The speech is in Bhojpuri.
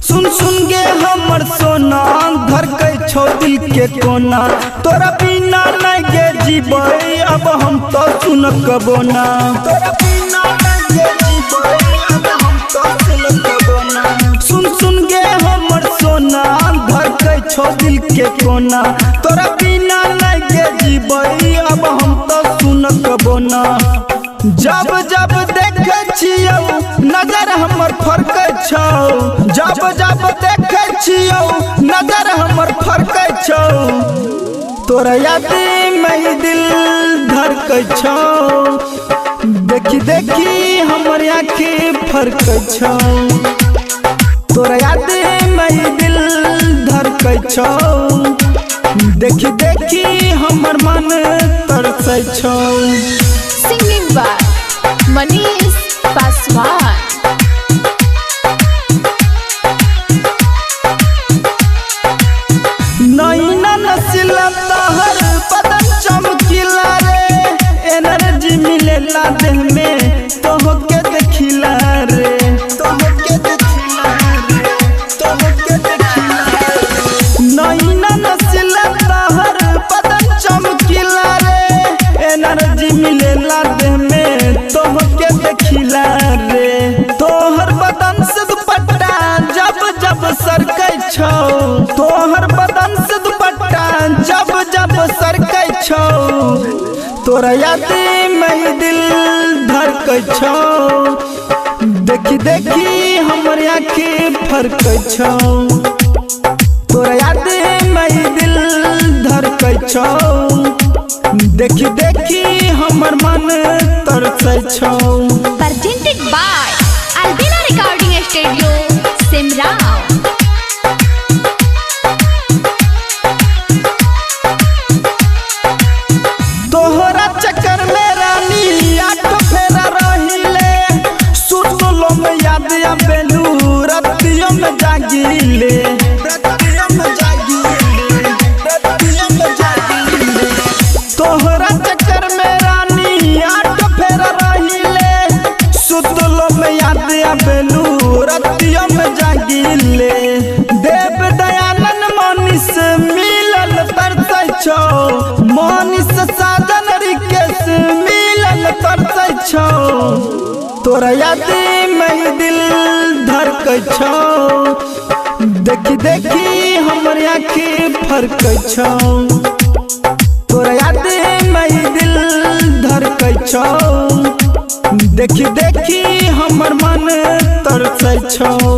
सुन सुन गे हमर सोना धड़कै छौ दिल के कोना तोरा बिना नहीं गे जीबै अब हम तो सुन कबो ना तोरा बिना नहीं गे जीबै अब हम तो सुन कबो ना सुन सुन गे हमर सोना धड़कै छौ दिल के कोना तोरा बिना नहीं गे जीबै अब हम तो सुन कबो ना जब जब देखे छियौ नजर हमर फरकै छौ जब जब देखे छियौ नजर हमर फरकै छौ तोरा याद में दिल धड़कै छौ देखी देखी हमर आँखें फरकै छौ तोरा याद में दिल धड़कै छौ देखी देखी हमर मन तरसै छौ। Singing by Manish Paswan. नैना नसीला तहर बदन चमकीला रे एनर्जी मिलेला देह में तोहके देखिला रे तोहके देखिला रे तोहके देखिला रे नैना नसीला तहर बदन चमकीला रे एनर्जी मिलेला देह में तोहके देखिला रे तोहर बदन से दुपट्टा जब जब सरकै छौ तोहर बदन से दुपट्टा जब जब सरकै छौ तोरा याद में दिल धड़कै छौ देखी देखी हमर आँखें फरकै छौ तोरा याद में दिल धड़कै छौ देखी देखी हमर मन तरसै छौ। Presented by Albina Recording Studio, Simrao. तोहरा चक्कर में रानी आठ फेरा रहिले सुतलो में याद आबेलू रतियों में जागिले रतियों में जागिले रतियों में जागिले तोहरा चक्कर में रानी आठ फेरा रहिले सुतलो में याद आबेलू रतियों में जागिले देव दयानंद मनीष मिलल तरसै छौ मनीष साजन रिकेश मिलल तरसै छौ तोरा याद में दिल धड़कै छौ देखी देखी हमर आँखें फरकै छौ तोरा याद में दिल धड़कै छौ देखी देखी हमर मन तरसै छौ।